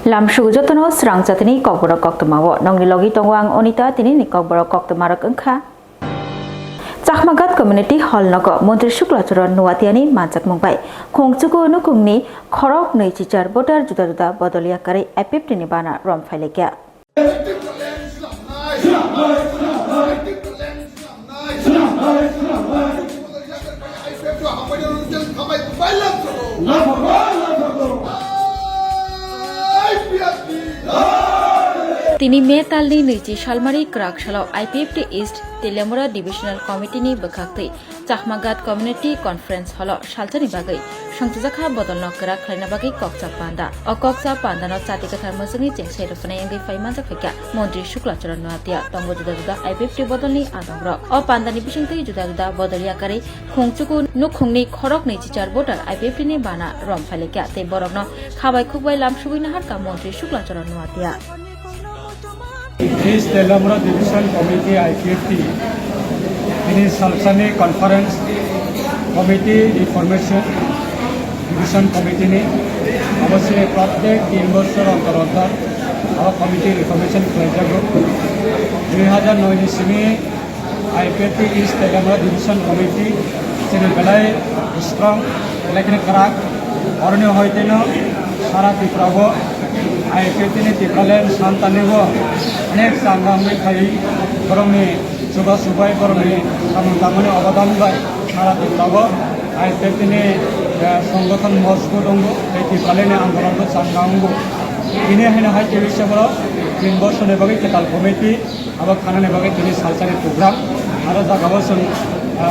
Lamshu jotono Swrangchati ni Kokborok Koktwma nongni logi tongwang onita tini ni Kokborok Koktwma rokengkha. Chakmagat community hall nago Montri Shuklacharon nuatiani manchak mungbai. Khongchuko nukungni khorok nei chichar botar juda juda bodolia kare epipti ni bana rom phailekya. Tini May talni nichi Shalmari Krakshalo IPFT East Telemura Divisional Committee ni bekhakti Chakmagat Community Conference Hall Shalchani bagai Swrangchati bodolno kra khlaina bagai Kokcha Panda o Kokcha Panda no chati kathar masuni chengsai rupana yangi faimanja khekya Montri Shuklacharan nuatia tongo juda juda IPFT bodolni adongrok o Panda ni bisingti juda juda bodoliya kare khongchuku nukhungni khorok nei chichar voter IPFT ni bana rom phalekya te borokno khabai khukbai lamsubui nahar ka Montri Shuklacharan nuatia East Telemura Division Committee IPFT ini Salsani Conference Committee Information Division Committee ini अवश्य प्रत्येक 3 বছর অন্তর অন্তর committee information pleasure group 2009 ইসমি IPFT East Telemura Division Committee sini belai strong lekin kerak orne hoiteno সারা ত্রিপুরাবো IPFT ni tipralen santanibo अनेक सांग्रामी खाई बरंनि सुबा सुबाय बरंनि सामंतामनि अबदान बाय सारा ত্রিপুরাবো IPFT ni संगठन मजबूत दंगो टिप्रालेनि आंदोलनखौ सांग्रांगो ini haina hai tivisa boro 3 বছর ni bagai ketal committee abo khanani bagai tini salsani program aro jagao sun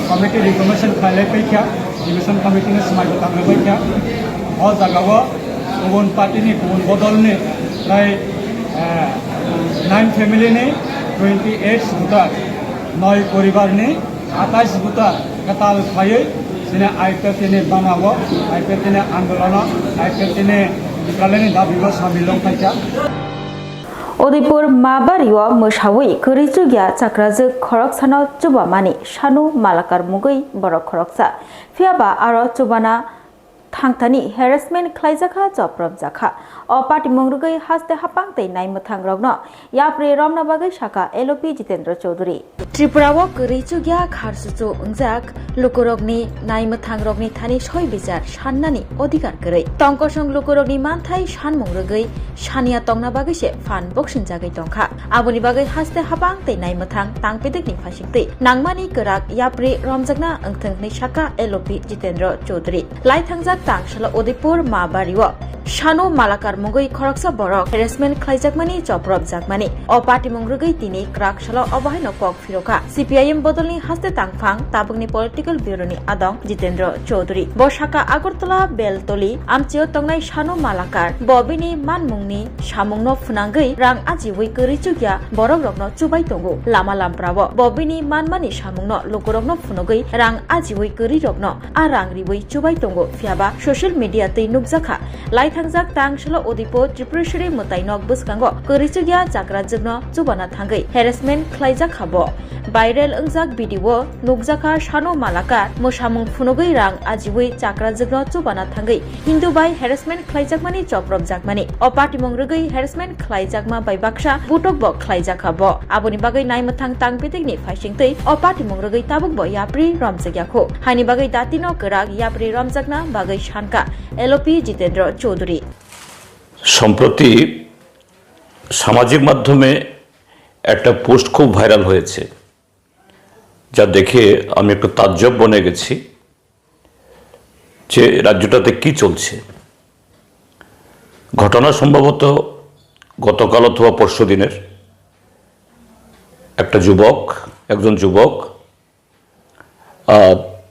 committee information khaile peikha division committee ni samai tamle peikha o jagao गुबुन पार्टीनि गुबुन बदलनि प्राय 9 फेमिलिनि 28 voter 9 परिवारनि 28 voter कताल खायै दिनै IPFT नि बानावो IPFT नि आन्दोलन IPFT नि टिप्रालेनि दाबिबो सामिलং खायखा Odipur Mabariwa Mushawi Kurichugya Chakrazu Khorok Sano Chubamani Shanu Malakar Mugui Borok Khoroksa Fiaba Aro Chubana Thangtani harassment khlaijaka joprab jakha o party mongrugai haste hapangtei naimthang rogno yapre romna bagai shaka LOP Jitendra Chaudhary Tripura wo kurichugya kharsuchu ungjak lukurogni naimthang rogni thani soi bichar sannani odhikar korei tongkosong lukurogni manthai sanmongrugai sania tongna bagai se fan boxing jagai tongkha aboni bagai haste hapangtei naimthang tangpedekni phasingtei nangmani korak yapre romjakna angthangni shaka LOP Jitendra Chaudhary laithangjak Tangshala Odipur Mabariwa Shano Malakar Mugui Khoroksa Borok harassment khlaijakmani joprab jakmani o party mongrugai tini Krakshala obahaino kok phiroka CPIM bodolni haste tangphang tabungni political bureau ni adong Jitendra Chaudhary Boshaka Agartala Beltoli amchio tongnai Shano Malakar bobini manmungni samungno phunangai rang ajiwi kurichugya borok rokno chubai tongo lama lamprabo bobini manmani samungno lokorokno phunogai rang ajiwi kuri rokno a rang riwi chubai tongo fiaba social media tei nukjakha laithangjak Tangshala Odipur Tripureshwari mutainok buskango kurichugya chakrajogno chubana thangai harassment khlaijak habo viral ungjak video nukjaka Shano Malakar mosamung phunogai rang ajiwi chakrajogno chubana thangai hindu bai harassment khlaijakmani joprab jakmani o party mongrugai harassment khlaijakma bai baksa butok bo khlaijak habo aboni bagai naimathang tangpetekni phaisingtei o party mongrugai tabuk bo yapri romjagyakho haini bagai datino korak yapri romjakna bagai shanka LOP Jitendra Chaudhary সম্প্রতি সামাজিক মাধ্যমে একটা post খুব viral হয়েছে যা দেখে আমি একটু তাজ্জব বনে গেছি যে রাজ্যটাতে কি চলছে ঘটনা সম্ভবত গতকাল অথবা পরশুদিনের একজন যুবক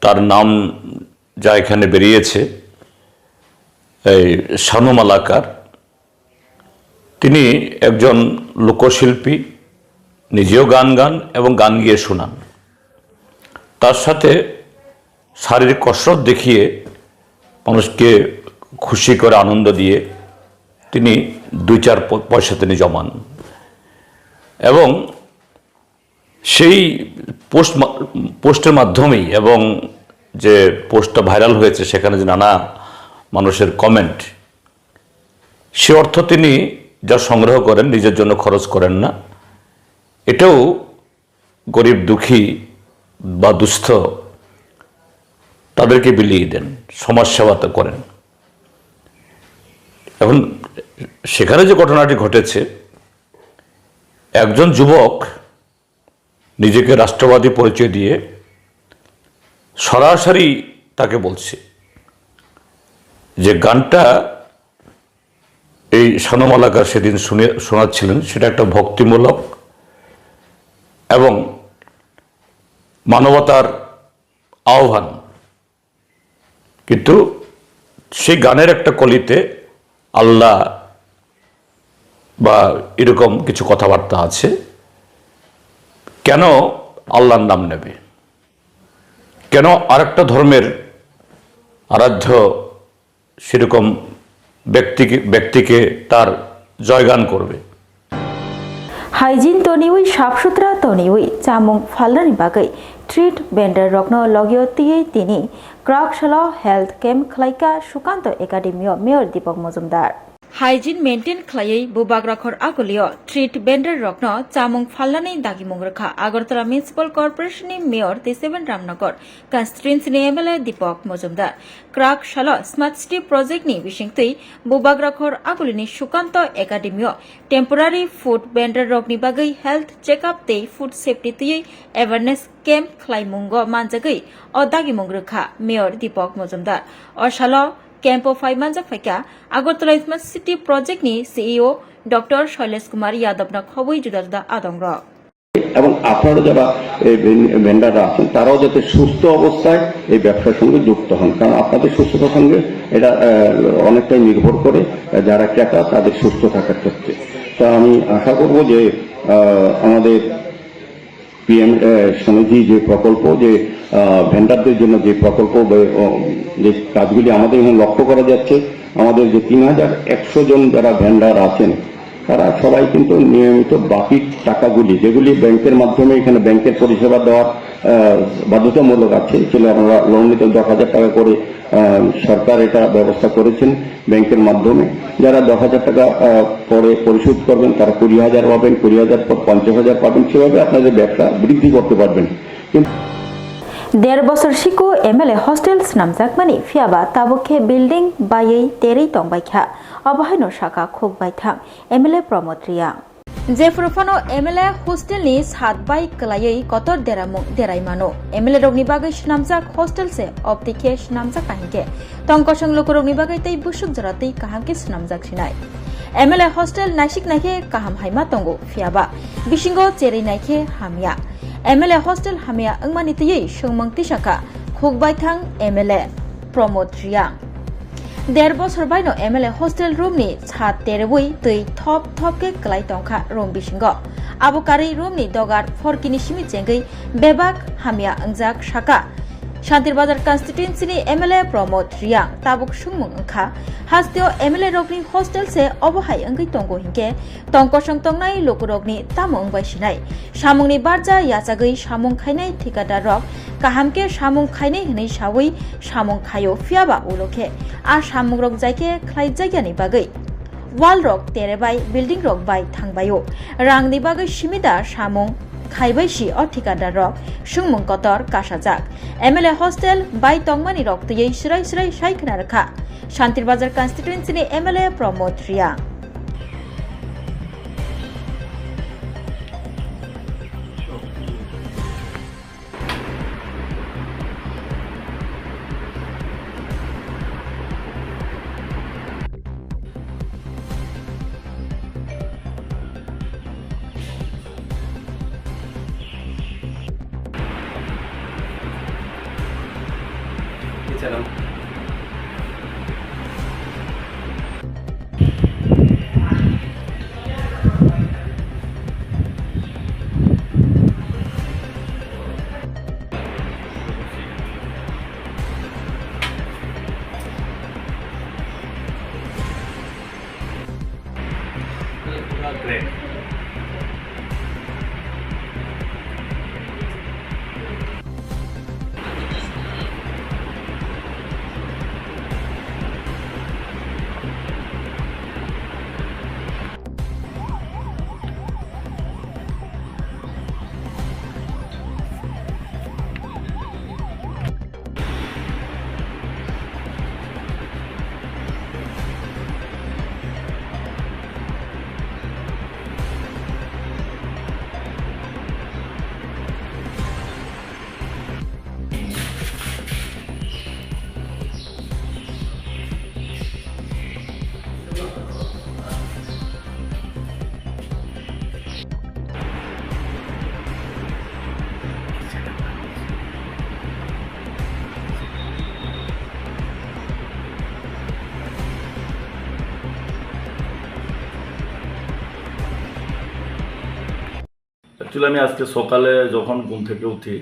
তার নাম যা এখানে বেরিয়েছে এই শানু মালাকার তিনি একজন লোকশিল্পী নিজেও গান এবং গান গিয়ে শোনান তার সাথে শারীরিক কসরত দেখিয়ে মানুষকে খুশি করে আনন্দ দিয়ে তিনি 2-4 পয়সা তিনি জমান এবং সেই পোস্টের মাধ্যমেই এবং যে পোস্টটা ভাইরাল হয়েছে সেখানে যে নানা মানুষের কমেন্ট সে অর্থ তিনি যা সংগ্রহ করেন নিজের জন্য খরচ করেন না, এটাও গরিব দুঃখী বা দুস্থ তাদেরকে বিলিয়ে দেন, সমাজসেবা করেন। এখন সেখানে যে ঘটনাটি ঘটেছে, একজন যুবক নিজেকে রাষ্ট্রবাদী পরিচয় দিয়ে সরাসরি তাকে বলছে যে গানটা এই শানমালাকার সেদিন শোনাচ্ছিলেন সেটা একটা ভক্তিমূলক এবং মানবতার আহ্বান, কিন্তু সেই গানের একটা কলিতে আল্লাহ বা এরকম কিছু কথাবার্তা আছে। কেন আল্লাহর নাম নেবে? কেন আরেকটা ধর্মের আরাধ্য সেরকম ব্যক্তিকে তার জয়গান করবে? हाइजिन तनिवै साफ सुथरा तनिवै चामुं फालनानि बागै ट्रिट बेन्डर रग्न लगियो तियै तिनि क्राकशाला हेल्थ कैम्प खलाइका सुकान्त एकाडेमियो mayor Dipak Majumdar hygiene maintain खलायै बुबाग्राखर आगलियो ट्रिट बेन्डर रग्न चामुं फालनानि दागिमुं रखा आगरतला म्युनिसिपल कर्पोरेशननि मेयर 37 रामनगर कन्स्टिट्युएन्सिनि एमएलए दीपक मजुमदार क्राकशाला स्मार्ट सिटी प्रोजेक्टनि बिसिंतै बुबाग्राखर आगलिनि सुकान्त एकाडेमियो टेम्परारि फुड बेन्डर रगनि बागै हेल्थ चेकअप तै फुड सेफ्टी तै एवारनेस कैम्प खलाइमुंग मानजागै अ दागिमुं रखा मेयर दीपक मजुमदार अशाला कैम्पो फाइमानजा फाइका आगरतला स्मार्ट सिटी प्रोजेक्टनि सीईओ डॉक्टर शैलेश कुमार यादवना खबै जुदा जुदा आदंग এবং আপনারা যারা এই ভেন্ডাররা আছেন তারাও যাতে সুস্থ অবস্থায় এই ব্যবসার সঙ্গে যুক্ত হন, কারণ আপনাদের সুস্থতার সঙ্গে এটা অনেকটাই নির্ভর করে যারা ক্রেতা তাদের সুস্থ থাকার ক্ষেত্রে। তা আমি আশা করব যে আমাদের পিএম স্বামীজি যে প্রকল্প, যে ভেন্ডারদের জন্য যে প্রকল্প, যে কাজগুলি আমাদের এখানে লক্ষ্য করা যাচ্ছে, আমাদের যে 3100 জন যারা ভেন্ডার আছেন তারা সবাই কিন্তু নিয়মিত বাকি টাকাগুলি যেগুলি ব্যাংকের মাধ্যমে এখানে ব্যাংকের পরিষেবা দেওয়ার বাধ্যতামূলক আছে, ছিল আমরা লোন নিতে 10,000 টাকা করে সরকার এটা ব্যবস্থা করেছেন ব্যাংকের মাধ্যমে। যারা 10,000 টাকা পরে পরিশোধ করবেন তারা 20,000 পাবেন, 20,000 পর 50,000 পাবেন, সেভাবে আপনাদের ব্যবসা বৃদ্ধি করতে পারবেন। কিন্তু 1.5 বছর सिको एमएलए हस्टेल स्नामजाकमानि फियाबा ताबुखे बिल्डिं बायै तेरै तंबायखा अबहायनो शाखा खोकबायथां एमएलए प्रमोद रिया जेफुरफानो एमएलए हस्टेलनि 7 बाय कलायै कतर देरायमानो एमएलए रगनि बागै स्नामजाक हस्टेल से ऑप्टिके स्नामजाक काहिके तंकसंग लोकरगनि बागै तै बुसुक जरातै काहामके स्नामजाक सिनाय एमएलए हस्टेल नासिक नायखे काहाम हायमा तंगो फियाबा बिसिंगो चेरै नायखे हामिया एमएलए हस्टेल हामिया अंगमानि तयै सोंमंगति शाखा खोकबायथां एमएलए प्रमोद रिया 1.5 বছর बायनो एमएलए हस्टेल रूमनि छात तेरबुई तै थप के कलाय तंखा रूम बिसिंगो आबोकारि रूमनि दगार फरकिनि सिमि जेंगै बेबाक हामिया अंजाक शाखा शान्तिर बाजार कन्स्टिट्युएन्सिनि एमएलए प्रमोद रिया ताबुक सुंमुं अंखा हास्तियो एमएलए रगनि हस्टेल से अबहाय अंगै तंगो हिंके तंकसं तंगनाय लोकरगनि तामुं बायसिनाय सामुंनि बारजा याचागै सामुं खायनाय ठिकादार रग काहामके सामुं खायनाय हनै सावै सामुं खायो फियाबा उलखे आ सामुं रग जायके खलाय जायगानि बागै वाल रग तेरेबाय बिल्डिं रग बाय थांबायो रांनि बागै सिमिदा सामुं खाइबायसि अ ठिकादार रग सुंमुं कतर कासाजाक एमएलए हस्टेल बाय तंगमानि रग तयै सिराय सायखना रखा शान्तिर बाजार कन्स्टिट्युएन्सिनि एमएलए प्रमोद रिया चलो great. অ্যাকচুয়ালি আমি আজকে সকালে যখন ঘুম থেকে উঠি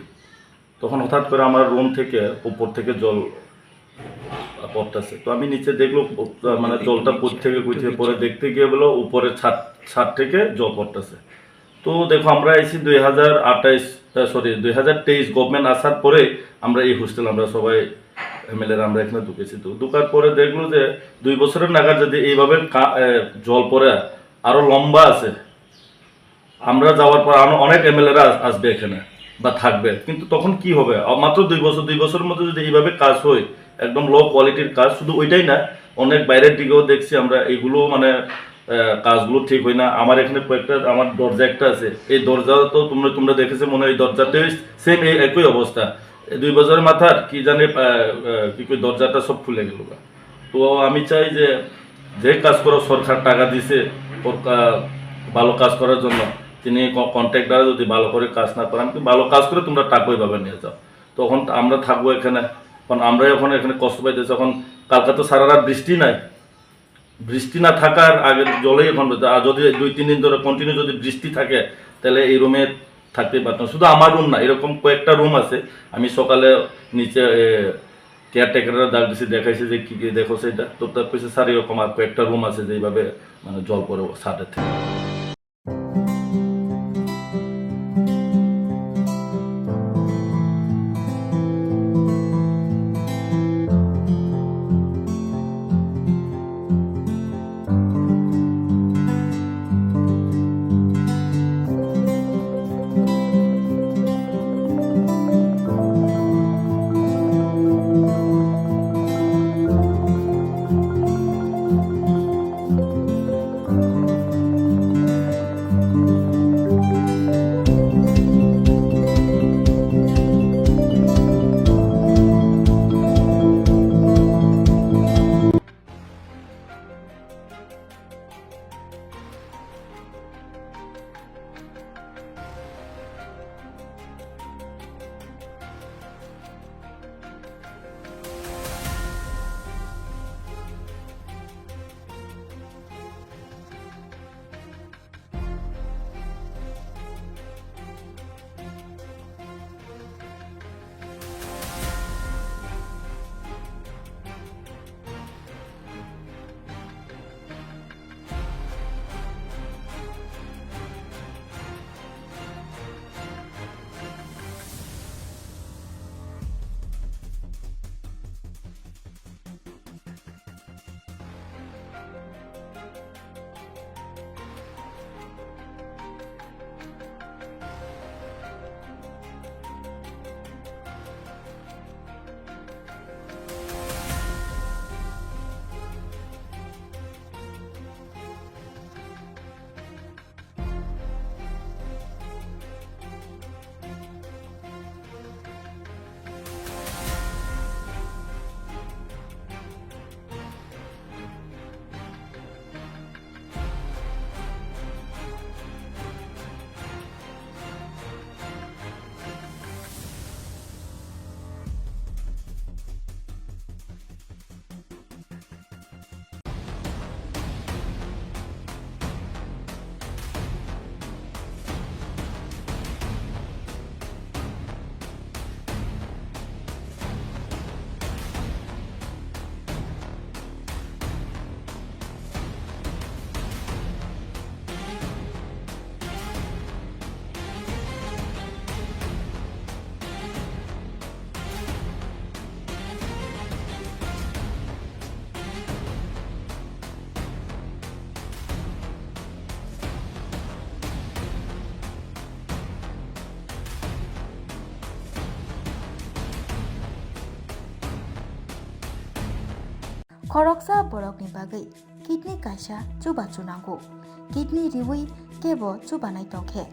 তখন হঠাৎ করে আমার রুম থেকে উপর থেকে জল পড়তেছে। তো আমি নিচে দেখলো মানে জলটা কই থেকে পরে দেখতে গিয়ে বলো উপরে ছাদ থেকে জল পড়তেছে। তো দেখো আমরা এসেছি 2023 গভর্নমেন্ট আসার পরে আমরা এই হোস্টেল আমরা সবাই এমএলএ আমরা এখানে ঢুকেছি। তো ঢুকার পরে দেখলো যে 2 বছরের নাগাদ যদি এইভাবে জল পড়ে আরো লম্বা আছে, আমরা যাওয়ার পর আরো অনেক এমএলএরা আসবে এখানে বা থাকবে, কিন্তু তখন কি হবে? মাত্র 2 বছরের মধ্যে যদি এইভাবে কাজ হয়, একদম লো কোয়ালিটির কাজ, শুধু ওইটাই না অনেক বাইরের দিকেও দেখছি আমরা এইগুলো মানে কাজগুলো ঠিক হয় না। আমার এখানে কয়েকটা আমার দরজা একটা আছে, এই দরজা তো তোমরা দেখেছো মনে হয়, এই দরজাতে সেম একই অবস্থা। 2 বছরের মাথার কি জানে কি কই দরজাটা সব খুলে গেল। তো আমি চাই যে কাজ করো, সরকার টাকা দিছে ভালো কাজ করার জন্য, তিনি কন্ট্রাক্টর যদি ভালো করে কাজ না করেন, ভালো কাজ করে তোমরা টাকা ওইভাবে নিয়ে যাও, তখন আমরা থাকবো এখানে। কারণ আমরা এখন এখানে কষ্ট পাইতেছি। এখন কালকে তো সারা রাত বৃষ্টি নাই, বৃষ্টি না থাকার আগে জলেই এখন, আর যদি 2-3 দিন ধরে কন্টিনিউ যদি বৃষ্টি থাকে তাহলে এই রুমে থাকতে পারতাম। শুধু আমার রুম না, এরকম কয়েকটা রুম আছে। আমি সকালে নিচে কেয়ারটেকাররা ডাক দিচ্ছি, দেখাইছে যে কি কি দেখো সেটা, তো তার পিছিয়ে স্যার এরকম আর কয়েকটা রুম আছে যেভাবে মানে জল পড়ে ছাদের থেকে। खरकसा बरकनि बागै किडनी कायसा चुबा चुनांगौ किडनी रिवै केबो चुबानाय तंखे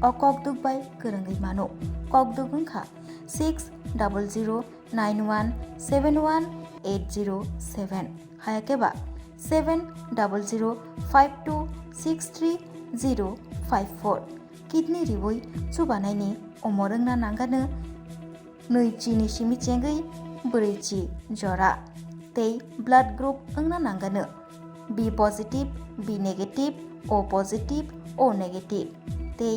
अ ककदुगबाय गोरोङै मानो ककदुग ओंखा 600091718007 हायाकेबा 7005263054 किडनी रिवै चुबानायनि अमरोंना नांगानो नैचिनि सिमिचेंगै ब्रैचि जरा तै ब्लाड ग्रुप ओंना नांगानो B positive B negative O positive O negative तै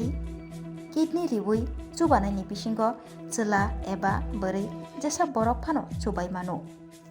kidney riwui chubanai ni bisingo chela eba bari jesa borok phano chubai mano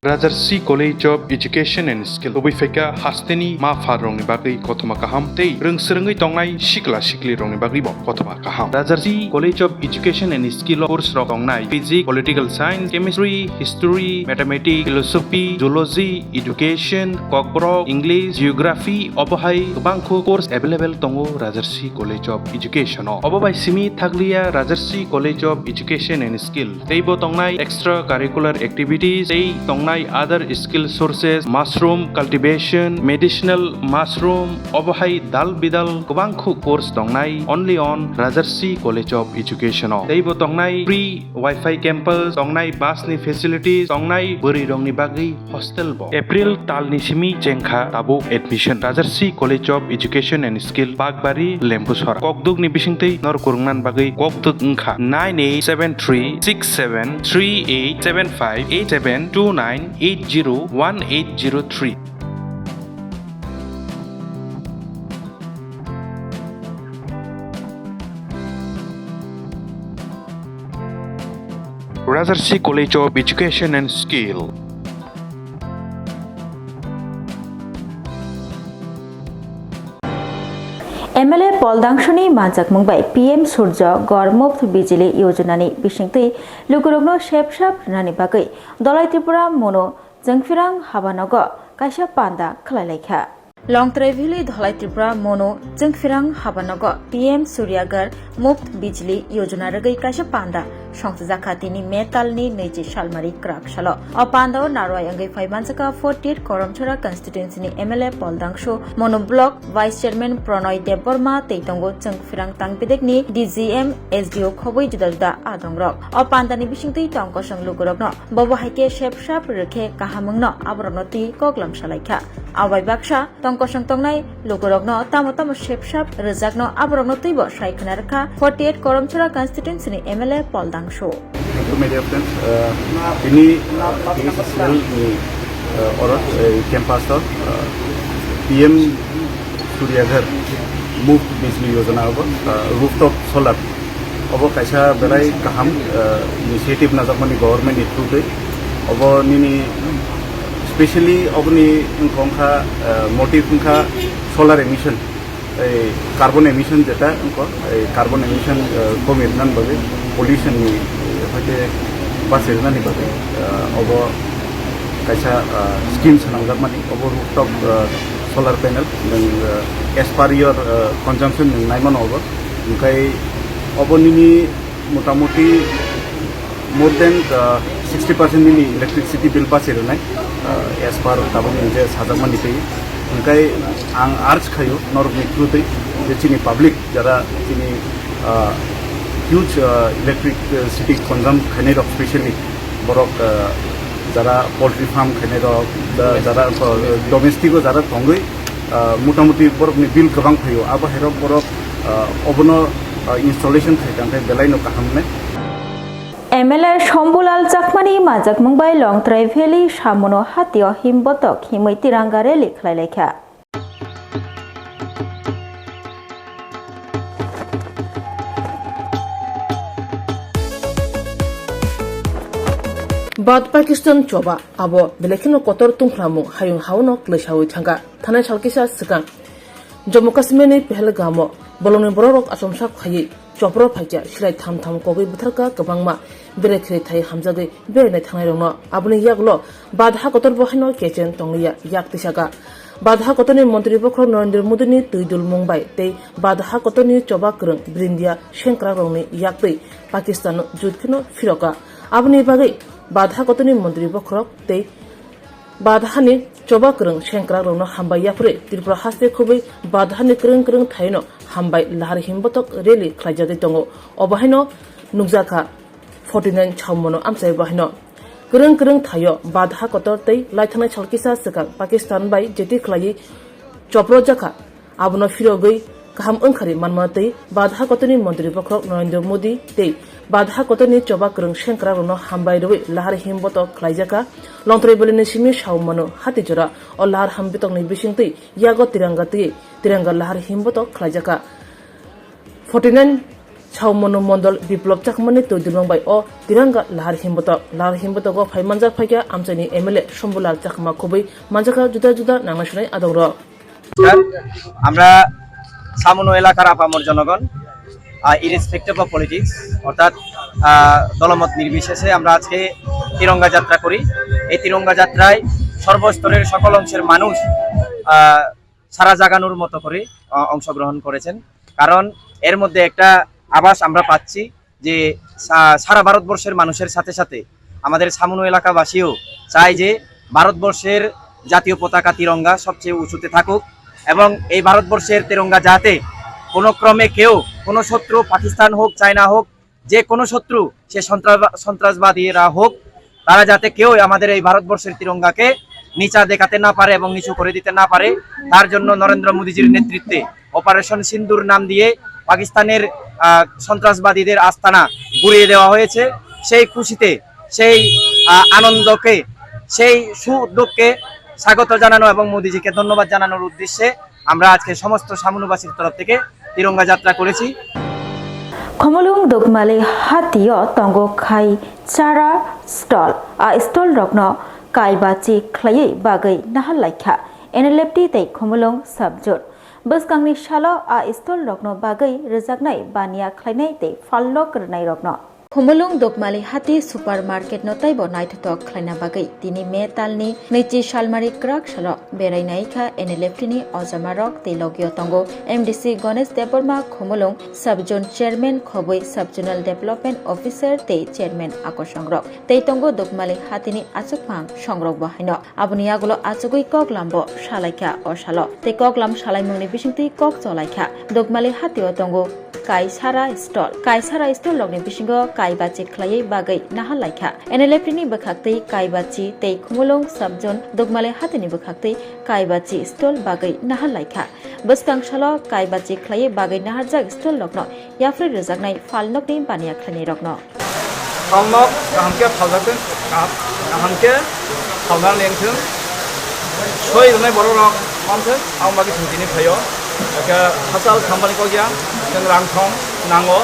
Rajarsi College of Education and Skill Obifeka Hasteni Ma Farongni Bagri Koktwma Kaham Tei Rungsrungi Tongnai Shikla Shikli Rongni Bagri Bo Koktwma Kaham Rajarsi College of Education and Skill course rok tongnai Physics, Political Science, Chemistry, History, Mathematics, Philosophy, Zoology, Education, Kokborok, English, Geography, Obohai Bangko course available tongo Rajarsi College of Education Obobai Simi Thaglia Rajarsi College of Education and Skill Teibo tongnai extracurricular activities Tei tongnai other skill sources mushroom cultivation medicinal mushroom obohai dal bidal kubangkhu course tongnai only on Rajarsi College of Education teibo tongnai free wifi campus tongnai bus ni facilities tongnai buri rongni bagi hostel bo April tal ni simi jengkha tabo admission Rajarsi College of Education and Skill Bagbari Lempusora kokduk ni bisingtei nor kurungnan bagi kokduk ngkha 98738758758729 801803 Rajarsi College of Education and Skill MLA Poldangsoni Manjak Mumbai PM Surja Gormuft Bijili Yojanani Bishingti Lukurogno Shepshap Nani Bagai Dolai Tripura Mono Jengfirang Habanogo Kasha Panda Kalaika Long Trevili Dolai Tripura Mono Jengfirang Habanogo PM Suryagar Muft Bijili Yojanaragai Kasha Panda Shongzakatini Metalni Neji Shalmari Krak Shalo Opando Narway Angai Faimanzaka 48 Koromchora constituency ni MLA Poldangsho Monoblock Vice Chairman Pronoy Deborma Teitongo Jengfirang Tangpidekni DGM SDO Khoboi Judalda Adongrok Opandani Bishingti Tongkosang Lugurogno Bobo Haike Shepshap Reke Kahamungno Abronoti Koklam Shalaika Awai Baksha Tongkosang Tongnai Lugurogno Tamotamo Shepshap Rezagno Abronoti Bo Shaikanarka 48 Koromchora constituency ni MLA Poldang show. Media friends, ini PSL ni orang campus tu PM Suryaghar Muft Bijli Yojana apa rooftop solar apa kaisa berai kaham initiative nazamani government itu tu apa ni especially apa ni engkau motif engkau solar emission carbon emission jeta engkau carbon emission komitmen bagi pollution ni hati pasir nani bagi obo kaisa scheme sanangkat mani obo rooftop solar panel dan as per your consumption naiman obo mungkai obo nini motamuti more than 60% nini electricity bill pasir nai as per tabung je sajak mani tei mungkai ang arch kayu nor mikro tei je chini public jara chini huge electricity consume khaine rok especially borok jara poultry farm khaine rok jara domestic jara thongoi motamuti borok ni bill kabang phayo abo herok borok obono installation thaikan thai belai no kahamne MLA Shombulal Jakmani Majak Mumbai Long Trai Valley Shamono Hatio Himbotok Himoi Tirangare Liklai Lekha Bad Pakistan coba abo belekino kotor tungklamu hayung hauno kleshawi thanga thana chalkisa sikang Jammu Kashmir ni Pahalgamo boloni borok asomsa khayi chopro phakya silai tham kogi butharka kabangma berekre thai hamjage berne thangai rongno abuni yaklo badha kotor bohino kechen tongliya yaktisaka badha kotoni mantri bokhro Narendra Modi ni tuidul Mumbai tei badha kotoni coba krung brindia shenkra rongni yaktei Pakistan judkhino firoka abuni bagai badha kotoni mantri bokhro tei badhani coba krung shenkra rongno hambai yapre Tripura haste khubai badhani krung thaino hambai lahar himbotok rally khlajade tongo obahino nukjaka 49 chawmono amchai bahino krung thayo badha kotor tei laithana chalkisa sikang Pakistan bai jeti khlai chopro jaka abono firogoi kaham angkhari manma tei badha kotoni mantri bokhro Narendra Modi tei badha kotoni coba krung shenkra rongno hambai roi lahar himbotok khlaijaka longtrai belini simi shawmono hatijora o lahar hambitok ni bisingtei yago tiranga lahar himbotok khlaijaka 49 Saumonu Mondol Biplop Chakmani to Dilongbai o Diranga Lahar Himbotok of Haimanza Paka Amsani Emile Shombulal Chakma Kobi Manjaka Juda Juda Namashure Adoro. আমরা সামনো এলাকার আপামর জনগণ irrespective of politics অর্থাৎ দলমত নির্বিশেষে আমরা আজকে তিরঙ্গা যাত্রা করি। এই তিরঙ্গা যাত্রায় সর্বস্তরের সকল অংশের মানুষ সারা জাগানোর মতো করে অংশগ্রহণ করেছেন, কারণ এর মধ্যে একটা আভাস আমরা পাচ্ছি যে সারা ভারতবর্ষের মানুষের সাথে সাথে আমাদের সামনো এলাকাবাসীও চায় যে ভারতবর্ষের জাতীয় পতাকা তিরঙ্গা সবচেয়ে উঁচুতে থাকুক এবং এই ভারতবর্ষের তিরঙ্গা যাতে কোনো ক্রমে কেউ কোনো শত্রু, পাকিস্তান হোক, চায়না হোক, যে কোনো শত্রু, সে সন্ত্রাসবাদীরা হোক, তারা যাতে কেউ আমাদের এই ভারতবর্ষের তিরঙ্গাকে নিচা দেখাতে না পারে এবং নিচু করে দিতে না পারে, তার জন্য নরেন্দ্র মোদীজির নেতৃত্বে অপারেশন সিন্দুর নাম দিয়ে পাকিস্তানের সন্ত্রাসবাদীদের আস্তানা গুড়িয়ে দেওয়া হয়েছে। সেই খুশিতে, সেই আনন্দকে, সেই সুউদ্যোগকে স্বাগত জানানো এবং মোদীজিকে ধন্যবাদ জানানোর উদ্দেশ্যে আমরা আজকে সমস্ত সামনুবাসীর তরফ থেকে তিরঙ্গা যাত্রা করেছি। খমলুং দোকমালি হাতিও তঙ্গ খাই চারা স্টল স্টল রগ্ন কাইবাচি খ্লাयै বাগৈ নাহাল লাইখা एनएलएफटी तै खमलुं सबजुट बसकांनि सालो स्टल रग्न बागै रोजागनाय बानिया ख्लायनाय तै फाल्लो करनाय रग्न खमलुं दगमाली हाती सुपारमार्केट नताइबो नायथथक ख्लायना बागै दिनै मे तालनि नैथि सालमारि क्राक सालो बेरायनायखा एनएलएफटीनि अजामारक तै लगियो तंगो एमडीसी गणेश देबबर्मा खमलुं सबजोन चेयरमैन खबै सबजोनाल डेभलपमेन्ट अफिसार तै चेयरमैन आको संग्रक तै तंगो दगमाली हातीनि आचुकफां संग्रक बाहायनो आबुनि आगुलो आचुगै कगलामबो सालायखा असालो तै कगलाम सालायमुंनि बिसिंथि कग चलायखा दगमाली हातीओ तंगो कायसारा स्टल लगनि बिसिंगो कायबाची ख्लायै बागै नाहाल लायखा एनएलएफटीनि बखाक्तै कायबाची तै खमलुं सबजोन दगमाले हातीनि बखाक्तै कायबाची स्टल बागै नाहाल लायखा बसकांसालो कायबाची ख्लायै बागै नाहारजाक स्टल लगन याफ्रे रोजागनाय फालनकनि बानिया ख्लायनाय रगन फालनक गाहामके फालजागोन गाहामके फालना लेंथों सय रनाय बर' रक मानथों आं बागै सोंथिनि फायो हासाल खामानि को गया जों रांथं नांगौ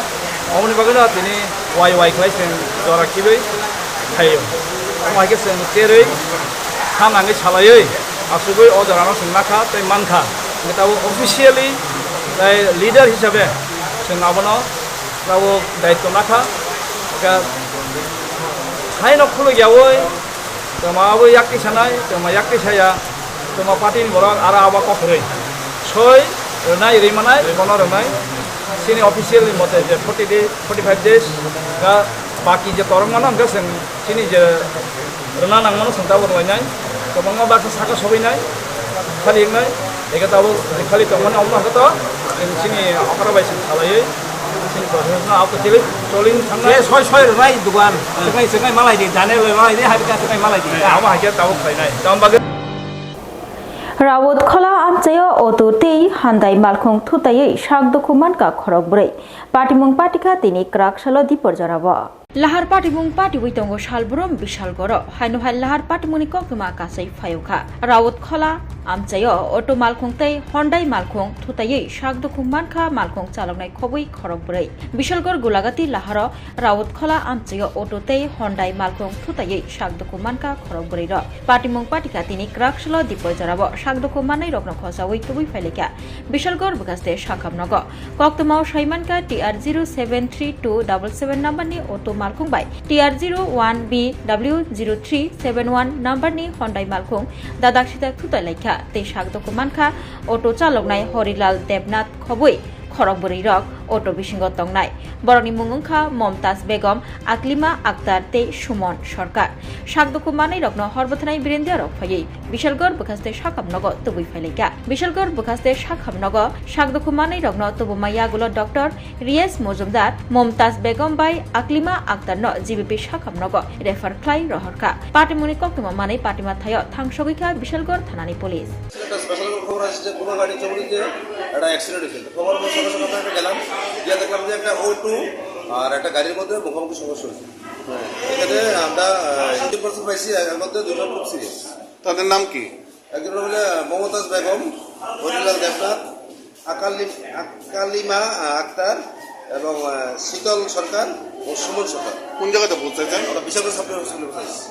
अमनि बागैनो दिनै वाइ खालाय जों जराखिबै थायो माइके जों जेरै खानाङै सालायै आसुबै अजरानो सोंनाखा तै मानखा गाव अफिसियेलि लिडार हिसाबै जों आबनो गाव दायित्व नाखा हायन खुलो गयावै तमाबो याक्ति सानाय तमा याक्ति साया तमा पार्टिनि बरक आरो आबा कखरै सय रनाय रिमानाय रिमाना रनाय सिनि ऑफिशियल मते जे 45 days का बाकी जे तरंगाना हमका जों सिनि जे रना नांगमानो संता बरलायनाय गोबां बासा साका सबायनाय खालि एकनाय एगाताबो खालि तंगमानो आवनो हागत सिनि अखरा बायसिन खालायै सिनि प्रशासन आवतो चले चलिन थांनाय सय रनाय दुगान जोंनाय मालाय दि जाने मालाय दि हाबिका जोंनाय मालाय दि आमा हागिया ताबो खायनाय दामबागे रावत खला आमचायो अतुते हान्दाय मालखं थुतायै सागदुखुमान का खरक ब्रै पाटिमुं पाटिका तिनि क्राक सालो दिपर जराब लाहार पाटिमुं पाटिबै तंगो सालब्रम बिशाल गर हायनहाय लाहार पाटिमुनि कोक्तमा कासै फायौखा रावत खला आमचायो अटो मालखं तै हन्दाय मालखं थुतायै सागदुखुमान खा मालखं चालकनाय खबै खरक ब्रै बिशालगर गुलागाति लाहार रावत खला आमचायो अटो तै हन्दाय मालखं थुतायै सागदुखुमान का खरक ब्रै र पाटिमुं पाटिका तिनि क्राक सालो दिपर जराब सागदुखुमानै रग्न खसावै तुबै फायलेका बिशालगर बगास्ते साखामनग कोक्तमाव साइमानका TR 073277 नम्बरनि अटो मालखं बाय TR 01BW0371 नम्बरनि हन्दाय मालखं दादाक्षिता थुताय लायखा तै सागदुखुमानखा अटो चालकनाय हरिलाल देबनाथ खबै खरक बरै रक अटो बिसिंग तंगनाय बरनि मुंगखा ममताज बेगम आकलिमा आक्तार तै सुमन सरकार सागदुखुमानै रग्न हरबथनाय बिरेन्दिया रक फायै बिशालगढ़ बखास्ते साखामनग तुबै फायलायका बिशालगढ़ बखास्ते साखामनग सागदुखुमानै रग्न तुबुमायागुलो डॉक्टर रियस मजुमदार ममताज बेगम बाय आकलिमा आक्तार न जीबीपी साखामनग रेफार ख्लाय रहरका पाटिमुनि कोक्तमा मानै पाटिमा थायो थांसगैखा बिशालगढ़ थानानि पुलिस খবর আছে যে কোনো গাড়ি চলতে একটা অ্যাক্সিডেন্ট হয়েছে খবর সঙ্গে সঙ্গে আমরা গেলাম গিয়ে দেখলাম যে একটা O2 আর একটা গাড়ির মধ্যে মুখোমুখি সমস্যা হয়েছে এখানে আমরা 80% পাইছি এর মধ্যে দুজন খুব সিরিয়াস তাদের নাম কি একজন হলো মমতাজ বেগম হরিলাল দেবনাথ আকালিমা আক্তার এবং শীতল সরকার ও সুমন সরকার। কোন জায়গাতে বলতে চান? আমরা বিশাল সাব ডিভিশনে বলতেছি।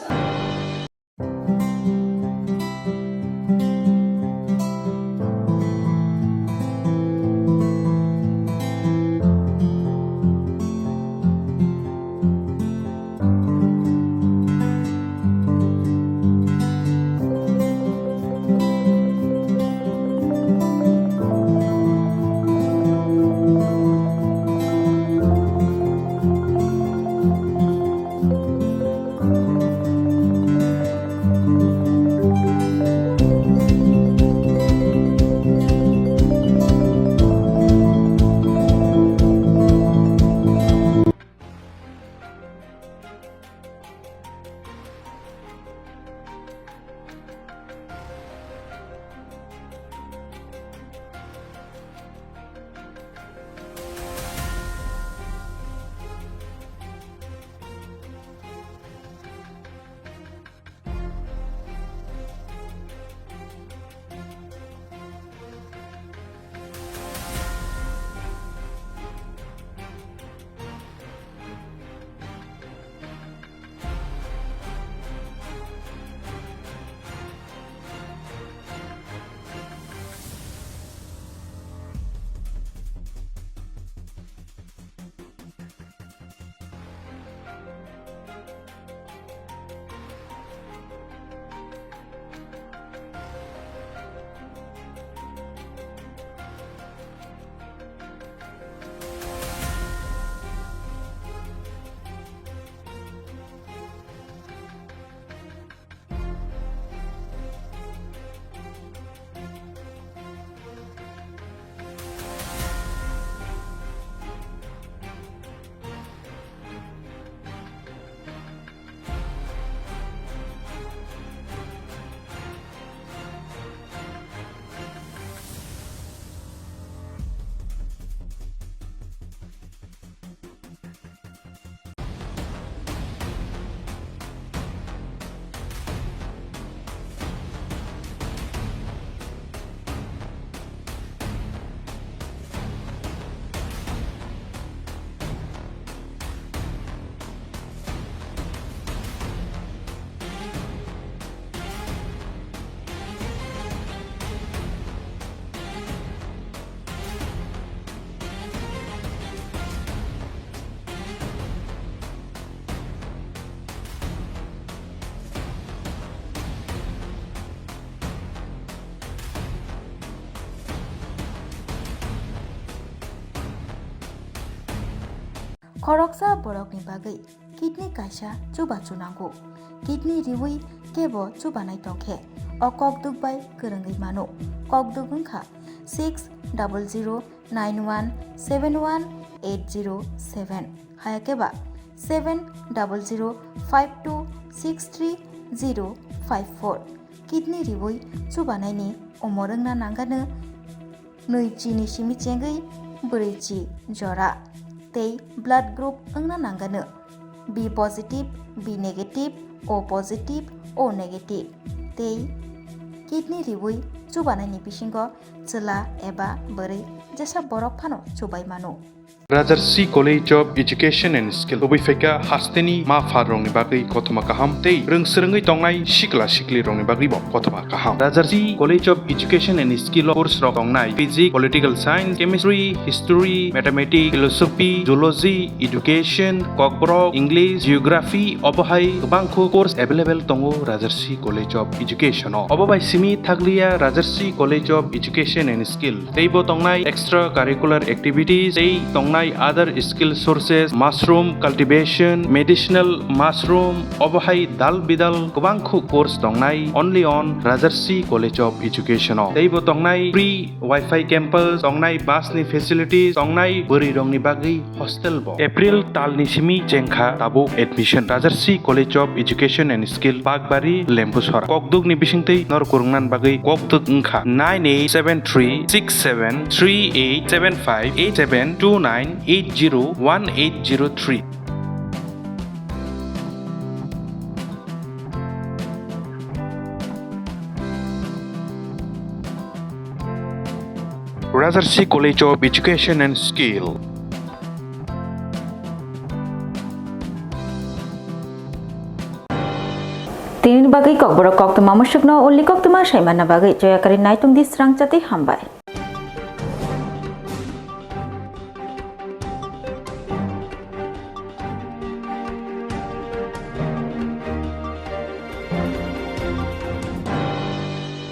Koroksa borokni bagai kidney kaisa chuba chunango. Kidney riwi kebo chuba nai tongkhe. O kokduk bai kerengai mano. Kokduk ungkha 6091717807 hayakeba 7005263054. Kidney riwi chuba nai ni omorengna nangano noichini simi chengai breichi jora. Tei blood group angna nangano B positive, B negative, O positive, O negative. Tei kidney riwi chubana ni bisingo chela eba bari jesa borok phano chubai mano. Rajarsi College of Education and Skill Obifeka Hasteni Ma Farongni Bagui Koktwma Kaham Tei Swrangchati Tongnai Sikla Sikli Rongni Bagui Bo Koktwma Kaham Rajarsi College of Education and Skill course rok tongnai Physics, Political Science, Chemistry, History, Mathematics, Philosophy, Zoology, Education, Kokborok, English, Geography, Obohai Bangko course available tongo Rajarsi College of Education Obobai Simi Thaglia Rajarsi College of Education and Skill Tei bo tongnai extracurricular activities Tei tongnai other skill sources mushroom cultivation medicinal mushroom obohai dal bidal gobangkhu course tongnai only on Rajarsi College of Education teibo tongnai free wifi campus tongnai bus ni facilities tongnai bori rongni bagi hostel bo April tal ni simi jengkha tabo admission Rajarsi College of Education and Skill Bagbari Lembusora kokduk ni bisingtei nor kurungnan bagi kokduk ungkha 98736738758729801803 Rajarsi College of Education and Skill Tin bagi Kokborok Koktwma Mushukno Uli Koktwma Shaimana bagi Joyakari Naitung di Swrangchati Hambai.